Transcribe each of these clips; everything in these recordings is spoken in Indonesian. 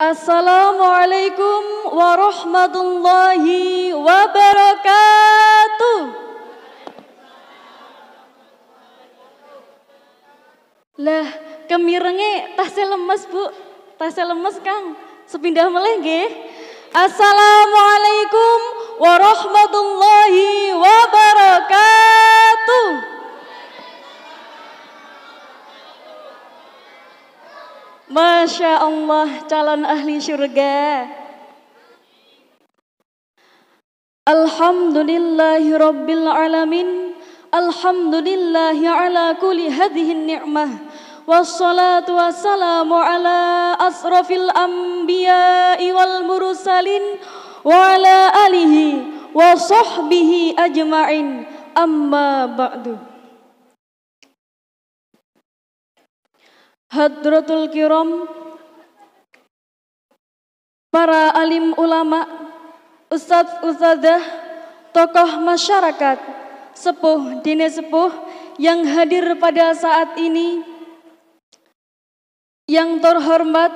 Assalamualaikum warahmatullahi wabarakatuh. Lah, kemirenge tasnya lemes, Bu. Tasnya lemes, Kang. Sepindah meleh nggih. Assalamualaikum warahmatullahi wabarakatuh. Masya Allah, calon ahli syurga. Alhamdulillahi rabbil alamin. Alhamdulillahi ala kulli hadhihi ni'mah. Wassalatu wassalamu ala asrafil anbiya'i wal mursalin wa ala alihi wa sahbihi ajma'in. Amma ba'du. Hadratul kiram, para alim ulama, ustadz ustadzah, tokoh masyarakat, sepuh dine sepuh yang hadir pada saat ini, yang terhormat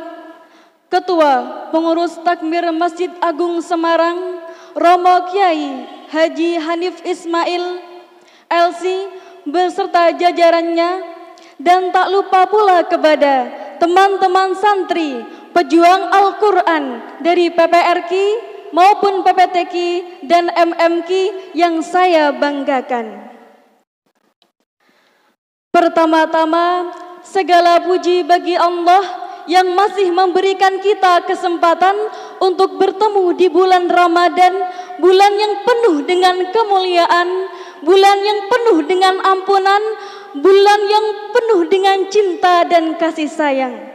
Ketua Pengurus Takmir Masjid Agung Semarang, Romo Kiai Haji Hanif Ismail LC beserta jajarannya, dan tak lupa pula kepada teman-teman santri pejuang Al-Quran dari PPRQ maupun PPTQ dan MMQ yang saya banggakan. Pertama-tama, segala puji bagi Allah yang masih memberikan kita kesempatan untuk bertemu di bulan Ramadan, bulan yang penuh dengan kemuliaan, bulan yang penuh dengan ampunan, bulan yang penuh dengan cinta dan kasih sayang.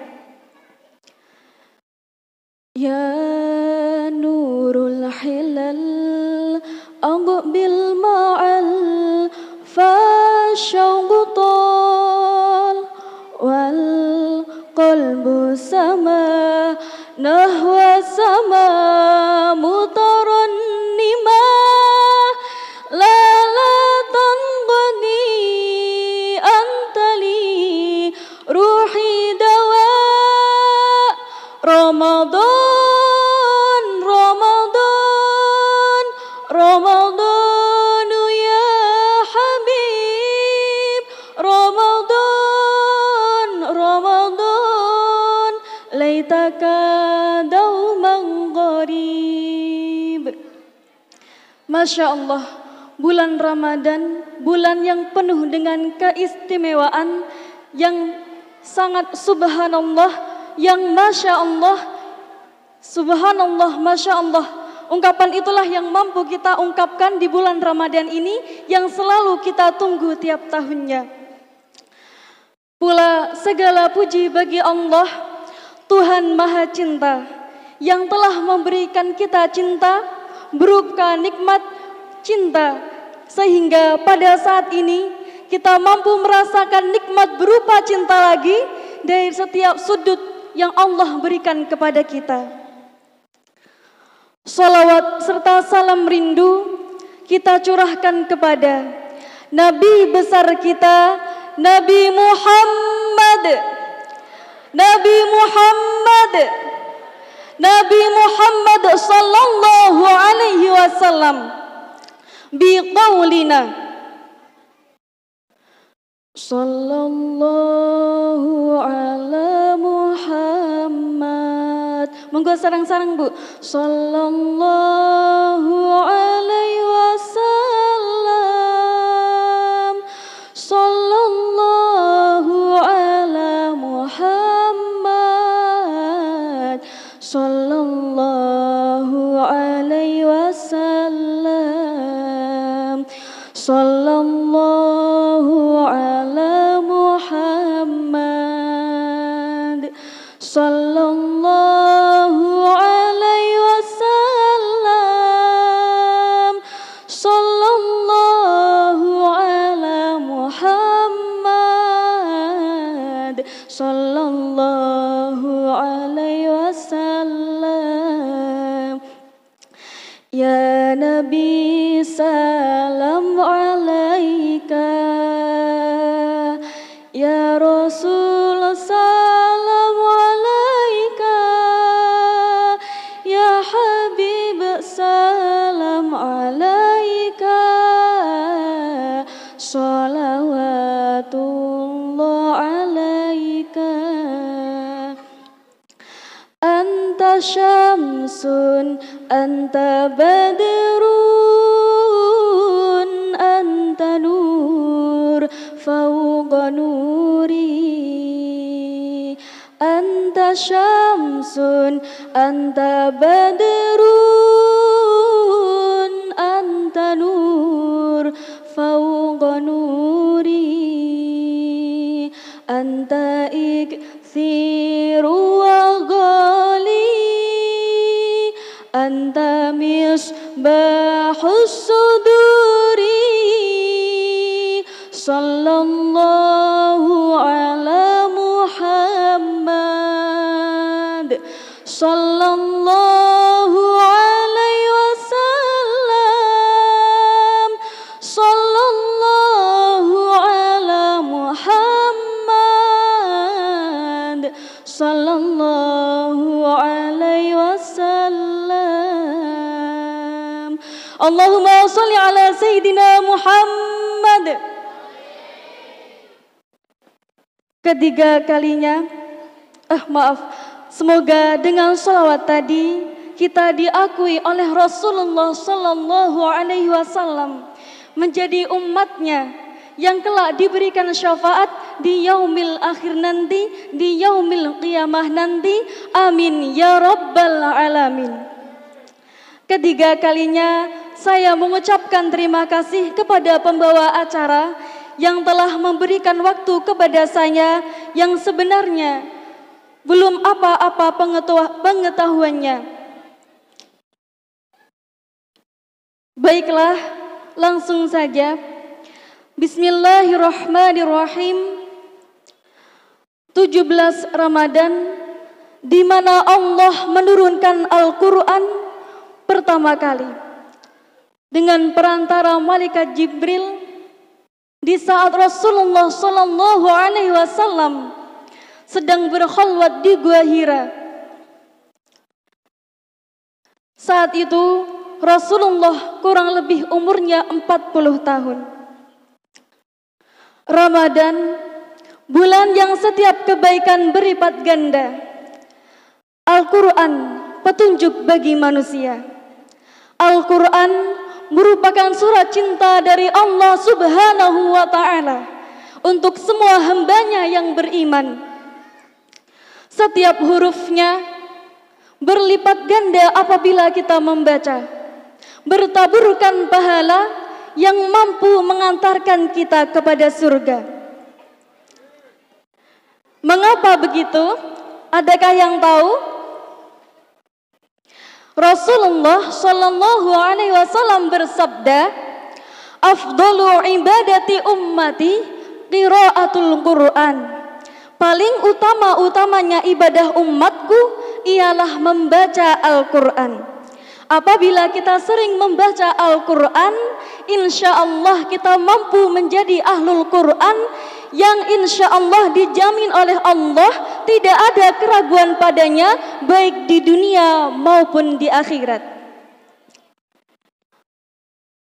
Ya nurul hilal aqbil ma'al fasyautal wal qalbu sama nahwa sama mutarannima lalatan qadi antali ruhi dawa Ramadan Ramadan Ramadan ya Habib Ramadan Ramadan laitaka dauman qarib. Masya Allah, bulan Ramadan, bulan yang penuh dengan keistimewaan, yang sangat subhanallah, yang Masya Allah, subhanallah, Masya Allah. Ungkapan itulah yang mampu kita ungkapkan di bulan Ramadan ini yang selalu kita tunggu tiap tahunnya. Pula segala puji bagi Allah, Tuhan Maha Cinta, yang telah memberikan kita cinta berupa nikmat cinta, sehingga pada saat ini kita mampu merasakan nikmat berupa cinta lagi dari setiap sudut yang Allah berikan kepada kita. Salawat serta salam rindu kita curahkan kepada Nabi besar kita, Nabi Muhammad, Nabi Muhammad, Nabi Muhammad sallallahu alaihi wasallam, biqaulina sallallahu ala Muhammad. Monggo sarang-sarang, Bu. Sallallahu alaihi wasallam, sallallahu ala Muhammad, sallallahu alaihi wasallam, sallallahu ala Muhammad, sallallahu alaihi wasallam, sallallahu ala Muhammad, sallallahu alaihi wasallam. Ya Nabi salam alaika, ya Rasul salam alaika, syamsun, anta badrun, anta nur fawqa nuri. Anta syamsun, anta badrun, anta nur fawqa nuri. Anta ikthiru wa ghali, anta misbahus suduri. Sallallahu ala Muhammad, sallallahu alaihi wasallam, sallallahu ala Muhammad, sallallahu alaihi wasallam. Allahumma sholli ala Sayyidina Muhammad. Ketiga kalinya, semoga dengan sholawat tadi kita diakui oleh Rasulullah Sallallahu Alaihi Wasallam menjadi umatnya yang kelak diberikan syafaat di yaumil akhir nanti, di yaumil qiyamah nanti. Amin ya rabbal alamin. Ketiga kalinya saya mengucapkan terima kasih kepada pembawa acara yang telah memberikan waktu kepada saya yang sebenarnya belum apa-apa pengetahuannya. Baiklah, langsung saja. Bismillahirrahmanirrahim. 17 Ramadan, di mana Allah menurunkan Al-Quran pertama kali dengan perantara malaikat Jibril di saat Rasulullah Sallallahu Alaihi Wasallam sedang berkhalwat di Gua Hira. Saat itu Rasulullah kurang lebih umurnya 40 tahun. Ramadan, bulan yang setiap kebaikan berlipat ganda. Al-Quran, petunjuk bagi manusia. Al-Quran merupakan surat cinta dari Allah Subhanahu wa Ta'ala untuk semua hambanya yang beriman. Setiap hurufnya berlipat ganda apabila kita membaca, bertaburkan pahala yang mampu mengantarkan kita kepada surga. Mengapa begitu? Adakah yang tahu? Rasulullah Sallallahu Alaihi Wasallam bersabda, "Afdalu ibadati ummati qiraatul Quran." Paling utama-utamanya ibadah umatku ialah membaca Al-Quran. Apabila kita sering membaca Al-Quran, insya Allah kita mampu menjadi ahlul Quran yang insya Allah dijamin oleh Allah tidak ada keraguan padanya baik di dunia maupun di akhirat.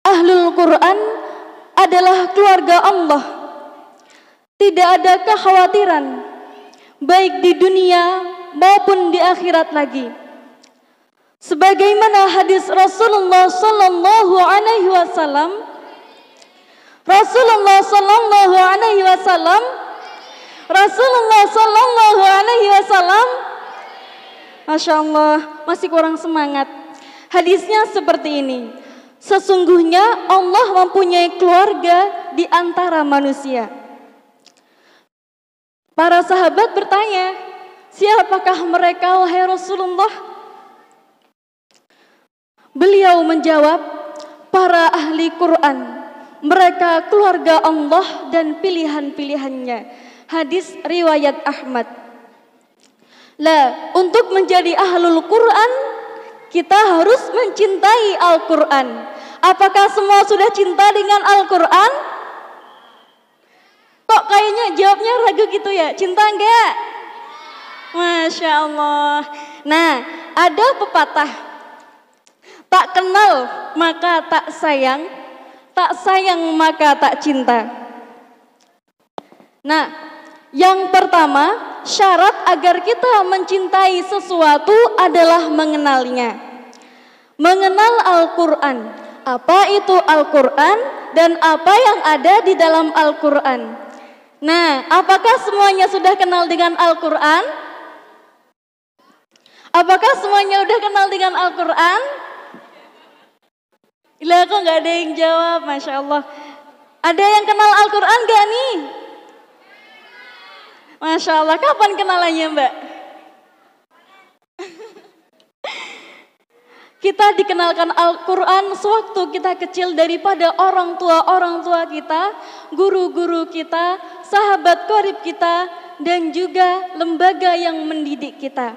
Ahlul Quran adalah keluarga Allah. Tidak ada kekhawatiran baik di dunia maupun di akhirat lagi. Sebagaimana hadis Rasulullah Sallallahu Alaihi Wasallam, Rasulullah Sallallahu Alaihi Wasallam, Masya Allah, masih kurang semangat. Hadisnya seperti ini: sesungguhnya Allah mempunyai keluarga di antara manusia. Para sahabat bertanya, siapakah mereka wahai Rasulullah? Beliau menjawab, para ahli Quran. Mereka keluarga Allah dan pilihan-pilihannya. Hadis riwayat Ahmad. Lah, untuk menjadi ahlul Quran, kita harus mencintai Al-Quran. Apakah semua sudah cinta dengan Al-Quran? Kok kayaknya jawabnya ragu gitu ya? Cinta enggak? Masya Allah. Nah, ada pepatah, tak kenal maka tak sayang, tak sayang maka tak cinta. Nah, yang pertama, syarat agar kita mencintai sesuatu adalah mengenalnya. Mengenal Al-Quran. Apa itu Al-Quran dan apa yang ada di dalam Al-Quran? Nah, apakah semuanya sudah kenal dengan Al-Quran? Apakah semuanya udah kenal dengan Al-Quran? Gila, kok gak ada yang jawab, Masya Allah. Ada yang kenal Al-Quran gak nih? Masya Allah, kapan kenalannya Mbak? Kita dikenalkan Al-Quran sewaktu kita kecil daripada orang tua kita, guru-guru kita, sahabat qarib kita, dan juga lembaga yang mendidik kita.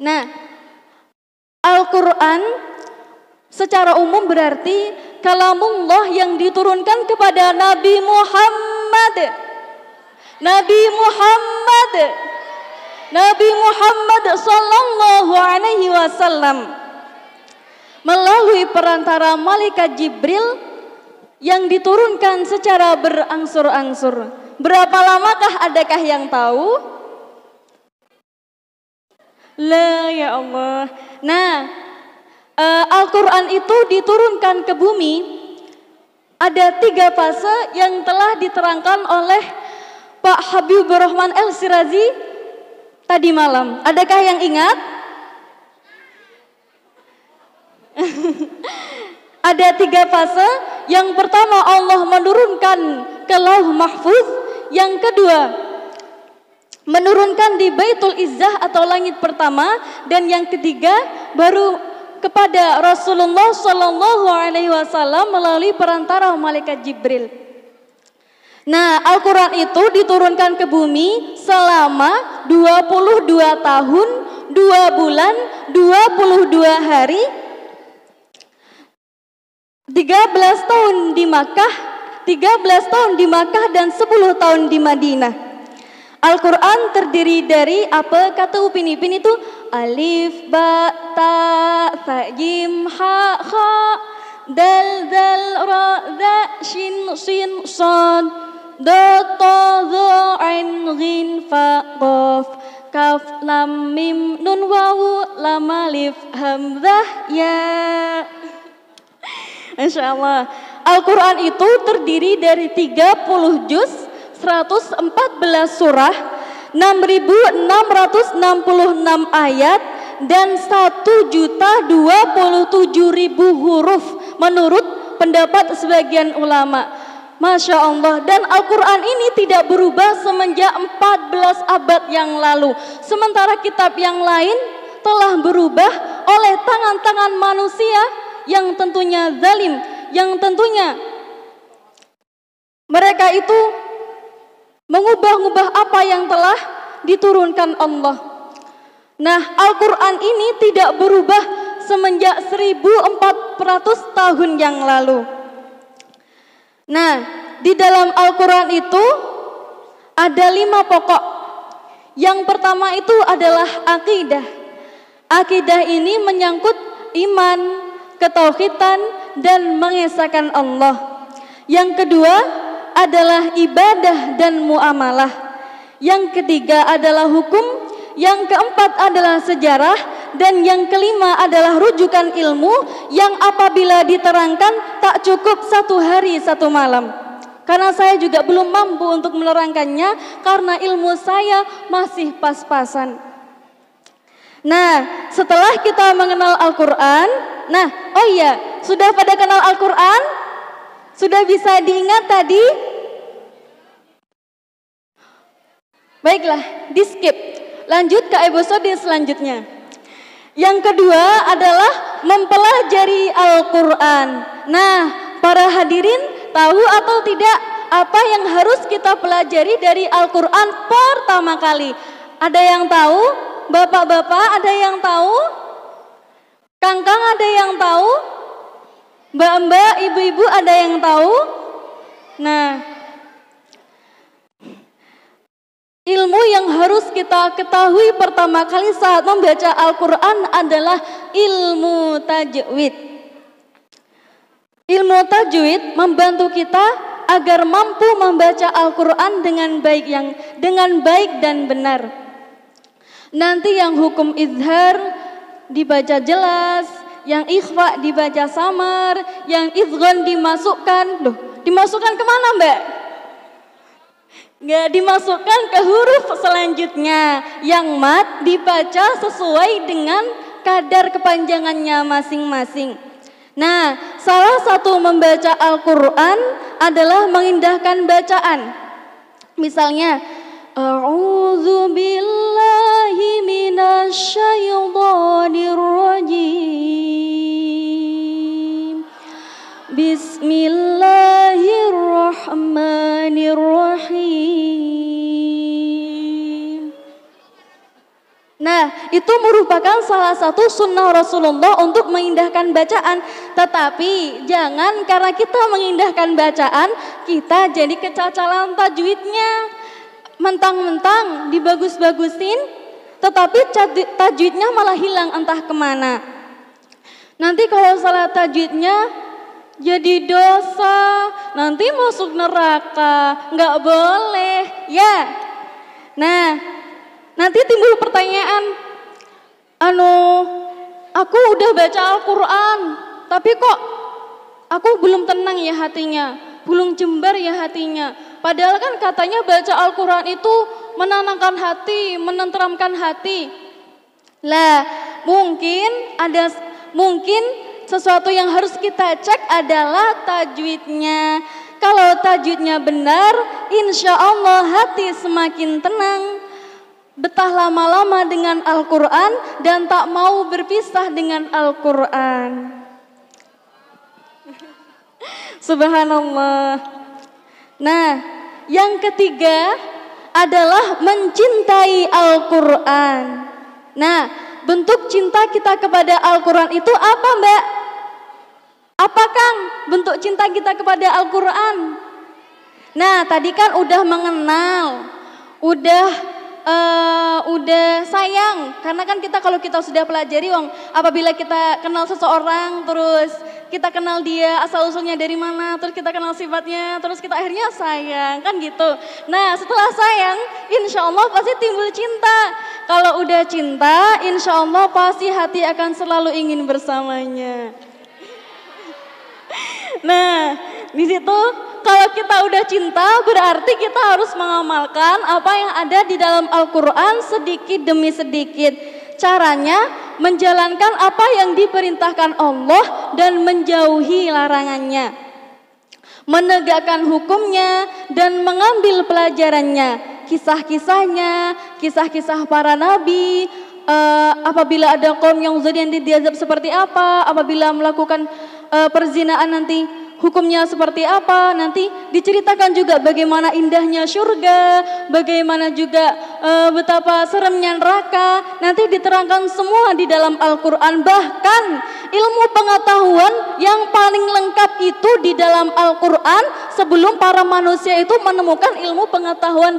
Nah, Al-Quran secara umum berarti kalamullah yang diturunkan kepada Nabi Muhammad. Nabi Muhammad sallallahu alaihi wasallam melalui perantara malaikat Jibril yang diturunkan secara berangsur-angsur. Berapa lamakah adakah yang tahu? La ya Allah. Nah, Al-Quran itu diturunkan ke bumi. Ada 3 fase yang telah diterangkan oleh Pak Habibur Rahman El-Sirazi tadi malam. Adakah yang ingat? Ada 3 fase. Yang pertama Allah menurunkan ke Lauh Mahfuz. Yang kedua menurunkan di Baitul Izzah atau langit pertama. Dan yang ketiga baru kepada Rasulullah Sallallahu Alaihi Wasallam melalui perantara malaikat Jibril. Nah, Al-Quran itu diturunkan ke bumi selama 22 tahun, 2 bulan, 22 hari, 13 tahun di Makkah, 13 tahun di Makkah dan 10 tahun di Madinah. Al-Quran terdiri dari apa kata Upin Ipin itu? Alif, ba, ta, tha, jim, ha, kha, dal, zal, ra, za, shin, sin, sad, da, ta, za, ain, ghin, fa, qaf, kaf, lam, mim, nun, wawu, lam, alif, hamzah, ya. Masya Allah. Al-Quran itu terdiri dari 30 juz, 114 surah, 6.666 ayat, dan 1.027.000 huruf menurut pendapat sebagian ulama. Masya Allah. Dan Al-Quran ini tidak berubah semenjak 14 abad yang lalu. Sementara kitab yang lain telah berubah oleh tangan-tangan manusia yang tentunya zalim, yang tentunya mereka itu mengubah-ubah apa yang telah diturunkan Allah. Nah, Al-Quran ini tidak berubah semenjak 1400 tahun yang lalu. Nah, di dalam Al-Quran itu ada 5 pokok. Yang pertama itu adalah akidah. Akidah ini menyangkut iman, ketauhidan, dan mengesahkan Allah. Yang kedua adalah ibadah dan muamalah. Yang ketiga adalah hukum. Yang keempat adalah sejarah. Dan yang kelima adalah rujukan ilmu yang apabila diterangkan tak cukup 1 hari 1 malam. Karena saya juga belum mampu untuk menerangkannya karena ilmu saya masih pas-pasan. Nah, setelah kita mengenal Al-Quran, nah, oh iya, sudah pada kenal Al-Quran? Sudah bisa diingat tadi? Baiklah, di skip. Lanjut ke episode selanjutnya. Yang kedua adalah mempelajari Al-Quran. Nah, para hadirin tahu atau tidak apa yang harus kita pelajari dari Al-Quran pertama kali? Ada yang tahu? Bapak-bapak ada yang tahu? Kang-kang ada yang tahu? Mbak-mbak, ibu-ibu ada yang tahu? Nah, ilmu yang harus kita ketahui pertama kali saat membaca Al-Quran adalah ilmu tajwid. Ilmu tajwid membantu kita agar mampu membaca Al-Quran dengan baik dan benar. Nanti yang hukum izhar dibaca jelas, yang ikhfa dibaca samar, yang idgham dimasukkan. Loh, dimasukkan kemana Mbak? Nggak dimasukkan ke huruf selanjutnya. Yang mat dibaca sesuai dengan kadar kepanjangannya masing-masing. Nah, salah satu membaca Al-Quran adalah mengindahkan bacaan. Misalnya, A'udzu billahi minasyaitonir rajim. Bismillahirrahmanirrahim. Nah, itu merupakan salah satu sunnah Rasulullah untuk mengindahkan bacaan. Tetapi jangan karena kita mengindahkan bacaan, kita jadi kecacalan tajwidnya. Mentang-mentang dibagus-bagusin, tetapi tajwidnya malah hilang entah kemana. Nanti kalau salah tajwidnya jadi dosa, nanti masuk neraka, nggak boleh, ya. Nah, nanti timbul pertanyaan, aku udah baca Al-Quran, tapi kok aku belum tenang ya hatinya, belum jembar ya hatinya. Padahal kan katanya baca Al-Quran itu menenangkan hati, menenteramkan hati. Lah, mungkin sesuatu yang harus kita cek adalah tajwidnya. Kalau tajwidnya benar, insya Allah hati semakin tenang, betah lama-lama dengan Al-Quran dan tak mau berpisah dengan Al-Quran. Subhanallah. Nah, yang ketiga adalah mencintai Al-Quran. Nah, bentuk cinta kita kepada Al-Quran itu apa, Mbak? Apa Kang bentuk cinta kita kepada Al-Quran? Nah, tadi kan udah mengenal, udah sayang. Karena kan kalau kita sudah pelajari, apabila kita kenal seseorang, terus kita kenal dia asal usulnya dari mana, terus kita kenal sifatnya, terus kita akhirnya sayang, kan gitu. Nah, setelah sayang, insya Allah pasti timbul cinta. Kalau udah cinta, insya Allah pasti hati akan selalu ingin bersamanya. Nah, di situ kalau kita udah cinta, berarti kita harus mengamalkan apa yang ada di dalam Al-Quran sedikit demi sedikit. Caranya menjalankan apa yang diperintahkan Allah dan menjauhi larangannya, menegakkan hukumnya dan mengambil pelajarannya, kisah-kisahnya, kisah-kisah para nabi. Apabila ada kaum yang zalim diazab seperti apa, apabila melakukan perzinaan nanti hukumnya seperti apa, nanti diceritakan juga bagaimana indahnya surga, bagaimana juga betapa seremnya neraka, nanti diterangkan semua di dalam Al-Quran. Bahkan ilmu pengetahuan yang paling lengkap itu di dalam Al-Quran sebelum para manusia itu menemukan ilmu pengetahuan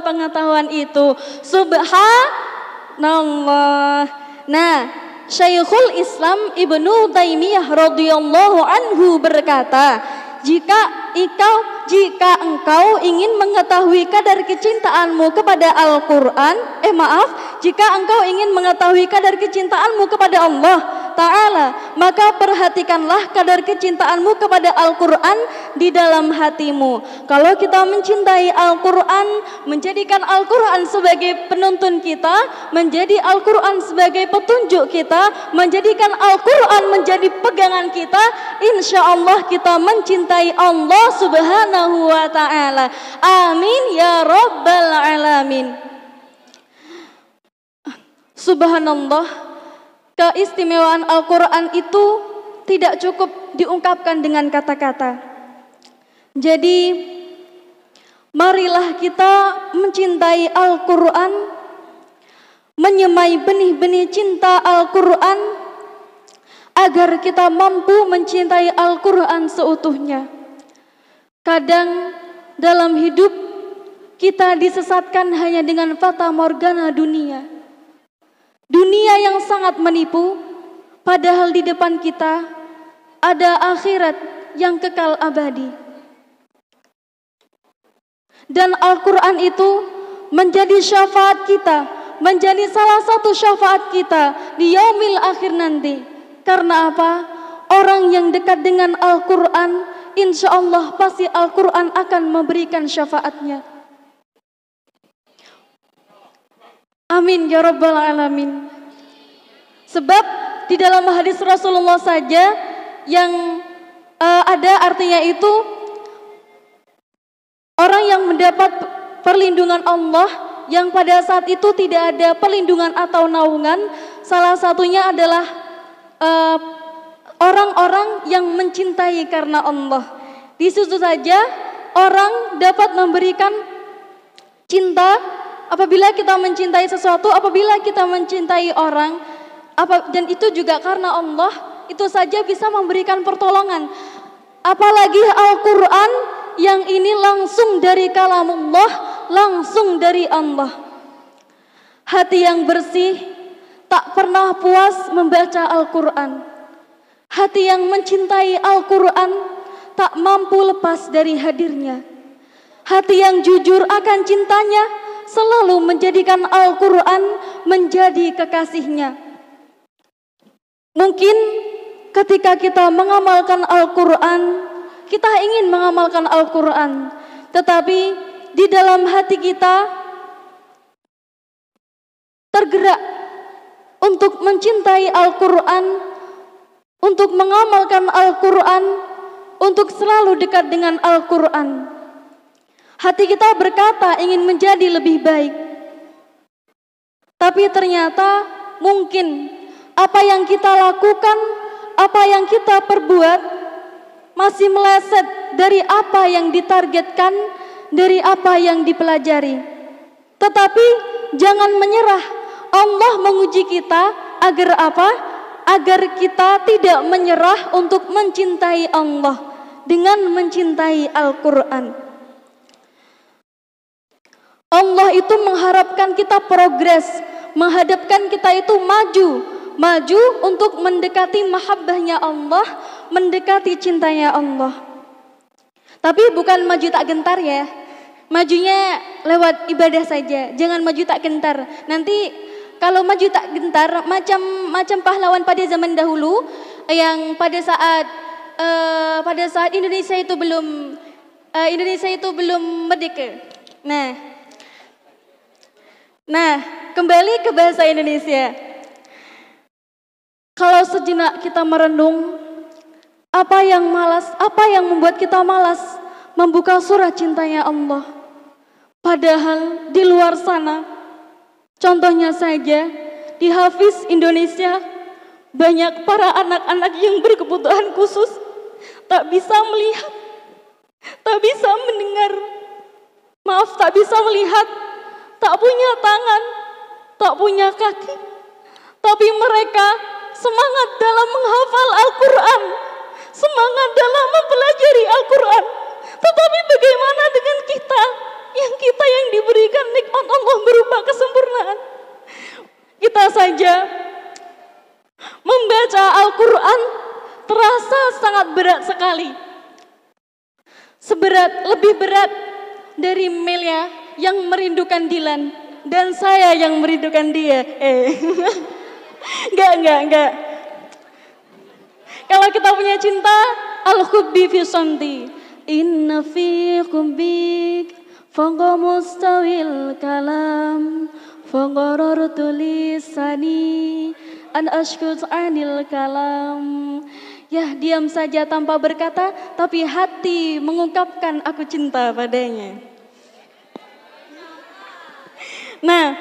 itu. Subhanallah. Nah, Syekhul Islam Ibnu Taimiyah radhiyallahu anhu berkata, jika engkau ingin mengetahui kadar kecintaanmu kepada jika engkau ingin mengetahui kadar kecintaanmu kepada Allah Ta'ala, maka perhatikanlah kadar kecintaanmu kepada Al-Quran di dalam hatimu. Kalau kita mencintai Al-Quran, menjadikan Al-Quran sebagai penuntun kita, menjadi Al-Quran sebagai petunjuk kita, menjadikan Al-Quran menjadi pegangan kita, insya Allah kita mencintai Allah Subhanahu wa Ta'ala. Amin ya Rabbal Alamin. Subhanallah. Keistimewaan Al-Quran itu tidak cukup diungkapkan dengan kata-kata. Jadi, marilah kita mencintai Al-Quran, menyemai benih-benih cinta Al-Quran, agar kita mampu mencintai Al-Quran seutuhnya. Kadang dalam hidup kita disesatkan hanya dengan fata morgana dunia. Dunia yang sangat menipu, padahal di depan kita ada akhirat yang kekal abadi. Dan Al-Quran itu menjadi syafaat kita, menjadi salah satu syafaat kita di yaumil akhir nanti. Karena apa? Orang yang dekat dengan Al-Quran, insya Allah pasti Al-Quran akan memberikan syafaatnya. Amin ya rabbal alamin. Sebab di dalam hadis Rasulullah saja yang ada artinya itu orang yang mendapat perlindungan Allah yang pada saat itu tidak ada perlindungan atau naungan, salah satunya adalah orang-orang yang mencintai karena Allah. Di situ saja orang dapat memberikan cinta apabila kita mencintai sesuatu, apabila kita mencintai orang, dan itu juga karena Allah, itu saja bisa memberikan pertolongan. Apalagi Al-Quran yang ini langsung dari kalamullah, langsung dari Allah. Hati yang bersih tak pernah puas membaca Al-Quran. Hati yang mencintai Al-Quran tak mampu lepas dari hadirnya. Hati yang jujur akan cintanya selalu menjadikan Al-Quran menjadi kekasihnya. Mungkin ketika kita mengamalkan Al-Quran, kita ingin mengamalkan Al-Quran, tetapi di dalam hati kita tergerak untuk mencintai Al-Quran, untuk mengamalkan Al-Quran, untuk selalu dekat dengan Al-Quran. Hati kita berkata ingin menjadi lebih baik, tapi ternyata mungkin apa yang kita lakukan, apa yang kita perbuat masih meleset dari apa yang ditargetkan, dari apa yang dipelajari. Tetapi jangan menyerah. Allah menguji kita agar apa? Agar kita tidak menyerah untuk mencintai Allah dengan mencintai Al-Quran. Allah itu mengharapkan kita progres, menghadapkan kita itu maju untuk mendekati mahabbahnya Allah, mendekati cintanya Allah. Tapi bukan maju tak gentar ya. Majunya lewat ibadah saja, jangan maju tak gentar. Nanti kalau maju tak gentar macam pahlawan pada zaman dahulu yang pada saat Indonesia itu belum merdeka. Nah, kembali ke bahasa Indonesia. Kalau sejenak kita merenung, apa yang membuat kita malas membuka surah cintanya Allah? Padahal di luar sana, contohnya saja di Hafiz Indonesia, banyak para anak-anak yang berkebutuhan khusus, tak bisa melihat, tak bisa mendengar, tak bisa melihat, tak punya tangan, tak punya kaki, tapi mereka semangat dalam menghafal Al-Quran, semangat dalam mempelajari Al-Quran. Tetapi bagaimana dengan kita yang diberikan nikmat Allah berupa kesempurnaan? Kita saja membaca Al-Quran terasa sangat berat sekali. Lebih berat dari Melia yang merindukan Dilan dan saya yang merindukan dia. Enggak. Kalau kita punya cinta, al-hubbi fi santi. Inna fi hubbik fawqa mustawil kalam faqarartu lisani an ashkut anil kalam. Ya, diam saja tanpa berkata, tapi hati mengungkapkan aku cinta padanya. Nah,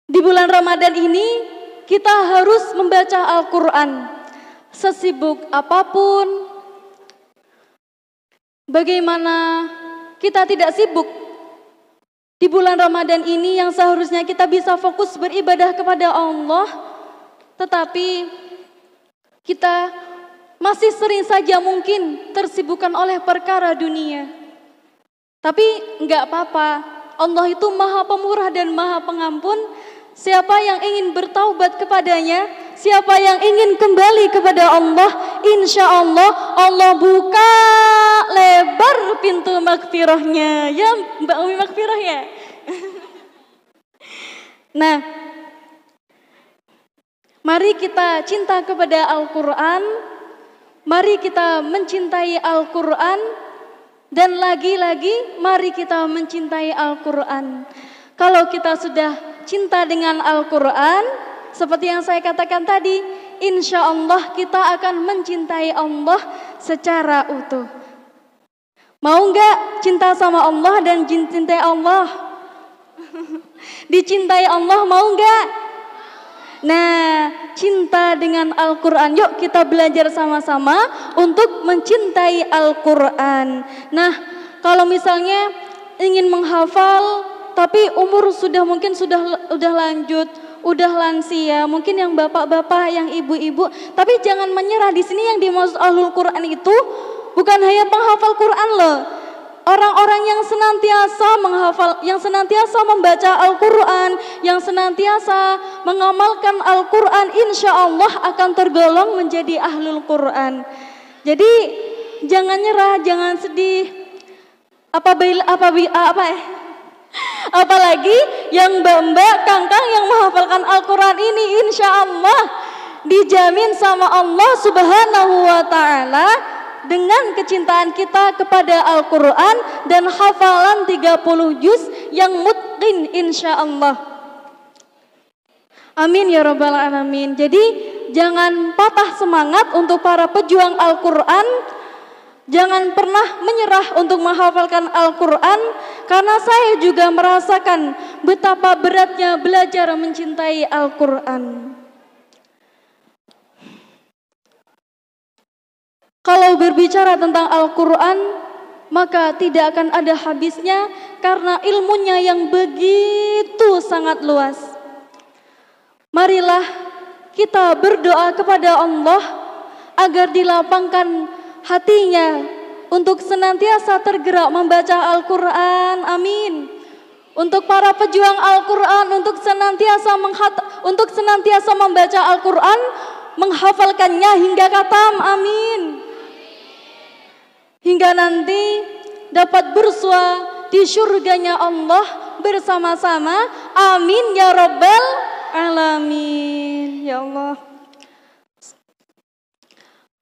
di bulan Ramadan ini kita harus membaca Al-Quran. Sesibuk apapun, bagaimana kita tidak sibuk di bulan Ramadan ini yang seharusnya kita bisa fokus beribadah kepada Allah, tetapi kita masih sering saja mungkin tersibukkan oleh perkara dunia. Tapi enggak apa-apa, Allah itu Maha Pemurah dan Maha Pengampun. Siapa yang ingin bertaubat kepadanya, siapa yang ingin kembali kepada Allah, insya Allah Allah buka lebar pintu maghfirahnya. Ya Mbak Umi maghfirah ya. Nah, mari kita cinta kepada Al-Quran, mari kita mencintai Al-Quran, dan lagi-lagi mari kita mencintai Al-Quran. Kalau kita sudah cinta dengan Al-Quran, seperti yang saya katakan tadi, insya Allah kita akan mencintai Allah secara utuh. Mau nggak cinta sama Allah dan cintai Allah? Dicintai Allah mau nggak? Nah, cinta dengan Al-Quran. Yuk kita belajar sama-sama untuk mencintai Al-Quran. Nah, kalau misalnya ingin menghafal tapi umur mungkin sudah lanjut, udah lansia, mungkin yang bapak-bapak, yang ibu-ibu, tapi jangan menyerah. Di sini yang dimaksud Ahlul Quran itu bukan hanya penghafal Quran loh. Orang-orang yang senantiasa menghafal, yang senantiasa membaca Al-Quran, yang senantiasa mengamalkan Al-Quran, insya Allah akan tergolong menjadi Ahlul Quran. Jadi jangan nyerah, jangan sedih. Apalagi yang mbak-mbak, kangkang yang menghafalkan Al-Quran ini, insya Allah dijamin sama Allah Subhanahu wa Ta'ala dengan kecintaan kita kepada Al-Quran dan hafalan 30 juz yang mutqin insya Allah. Amin ya rabbal alamin. Jadi jangan patah semangat untuk para pejuang Al-Quran. Jangan pernah menyerah untuk menghafalkan Al-Quran, karena saya juga merasakan betapa beratnya belajar mencintai Al-Quran. Kalau berbicara tentang Al-Quran, maka tidak akan ada habisnya karena ilmunya yang begitu sangat luas. Marilah kita berdoa kepada Allah agar dilapangkan hatinya untuk senantiasa tergerak membaca Al-Quran. Amin. Untuk para pejuang Al-Quran, untuk senantiasa membaca Al-Quran, menghafalkannya hingga khatam. Amin. Hingga nanti dapat bersua di surganya Allah bersama-sama. Amin ya rabbal alamin. Ya Allah.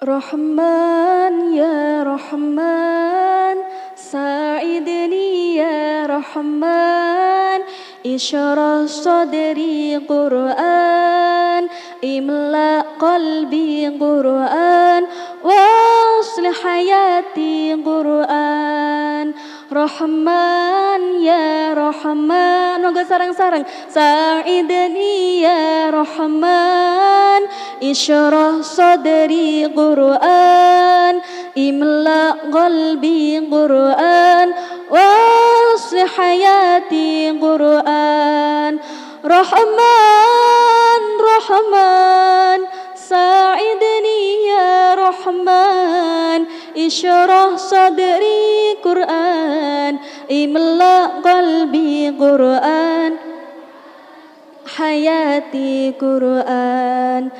Rahman ya Rahman, sa'idni ya Rahman, isyarah sadri Qur'an, imla qalbi Qur'an, waslih hayati Qur'an. Rahman ya Rahman, moga sarang-sarang. Sa'idni ya Rahman, isyarah sadri Qur'an, imla qalbi Qur'an, waslih hayati Qur'an. Rahman, Rahman, sa'idni ya Rahman, isyarah sadri Qur'an, imla qalbi Qur'an, hayati Qur'an.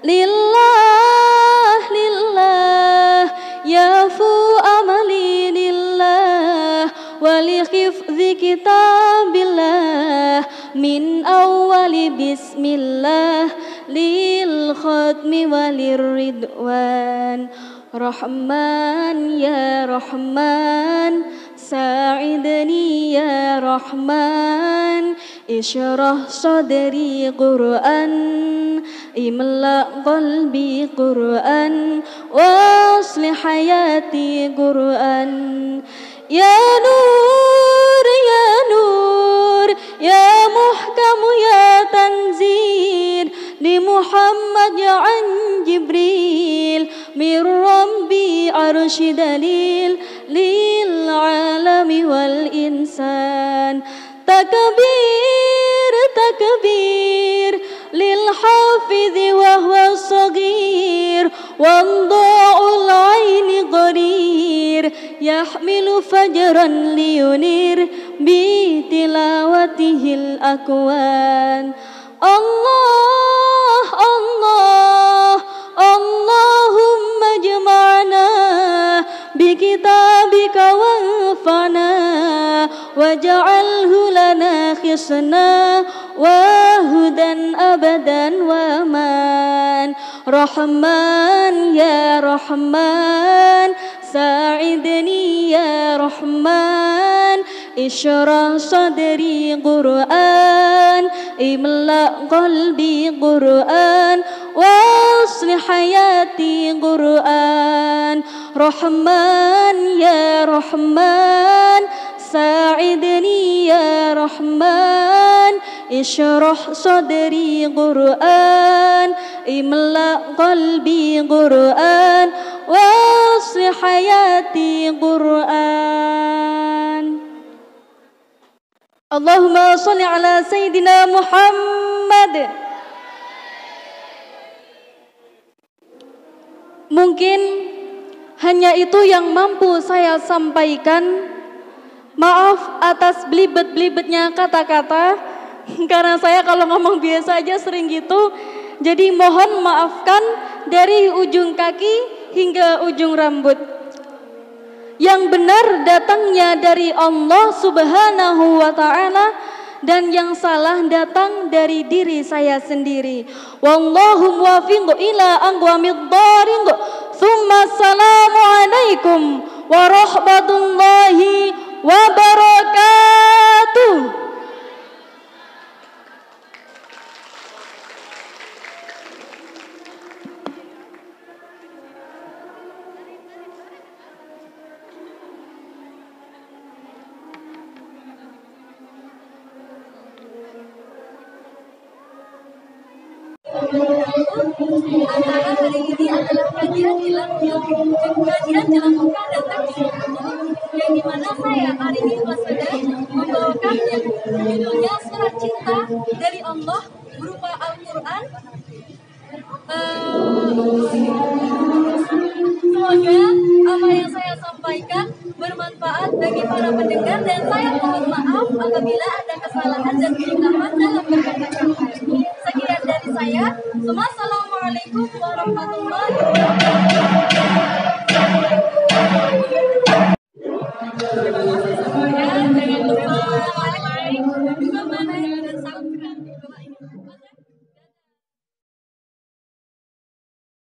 Lillah, lillah, yafu amali lillah, wali khifzi kitabillah, min awali bismillah, lil khatmi walir ridwan. Rahman ya Rahman, sa'idni ya Rahman, isyarah sadri Qur'an, imla qalbi Qur'an, waslih hayati Qur'an. Ya Nur, ya Nur, ya Muhkam, ya Tanzil, li Muhammad ya an Jibril, mir Rabbi arshi dalil, lil alami wal insan. Takbir, takbir, lil hafidhi wa huwa saghir, wadha'ul aini qarir, yahmilu fajran liyunir, bi tilawatihil akwan. Allah, Allah, Allahumma waj'alhu lana khisna wa hudan abadan wa man. Rahman ya Rahman, sa'idni ya Rahman, ishrah sadri Qur'an, imla qalbi Qur'an, waslih hayati Qur'an. Rahman ya Rahman, sa'idni ya Rahman, ishrah sadri Qur'an, imla qalbi Qur'an, waslih hayati Qur'an. Allahumma sholli ala Sayyidina Muhammad. Mungkin hanya itu yang mampu saya sampaikan. Maaf atas belibet-belibetnya kata-kata, karena saya kalau ngomong biasa aja sering gitu. Jadi mohon maafkan dari ujung kaki hingga ujung rambut. Yang benar datangnya dari Allah Subhanahu wa ta'ala, dan yang salah datang dari diri saya sendiri. Wallahu muwaffiq ila aqwamid thariq. Tsumma assalamu alaikum warahmatullahi wabarakatuh. Antara hari ini adalah kajian jelang muka dan takdir, yang dimana saya hari ini sedang membawakan yang judulnya surat cinta dari Allah berupa Al-Quran. Semoga apa yang saya sampaikan bermanfaat bagi para pendengar, dan saya mohon maaf apabila ada kesalahan dan keilapan dalam berkata-kata. Sekian dari saya. Assalamualaikum warahmatullahi wabarakatuh.